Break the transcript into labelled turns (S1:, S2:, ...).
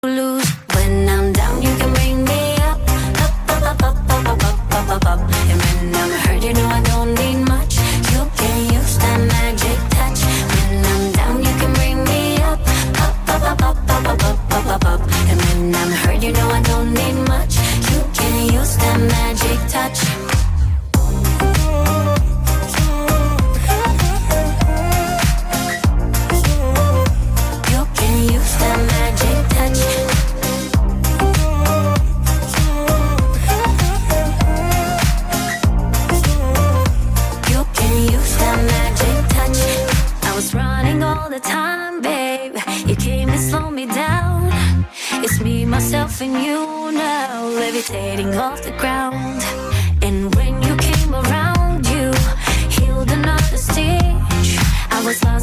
S1: lose. When I'm down, you can bring me up, up, up, up, up, up, up, up, up, up, up. And when I'm hurt, you know I don't need much. You can use that magic touch. When I'm down, you can bring me up, up, up, up, up, up, up, up, up, up, up. And when I'm hurt, you know I don't need much. You can use that magic touch. You can use that magic touch. You can use that magic touch. I was running all the time, babe. You came and slowed me down. It's me, myself, and you now, levitating off the ground. And when you came around, you healed another stitch. I was lost.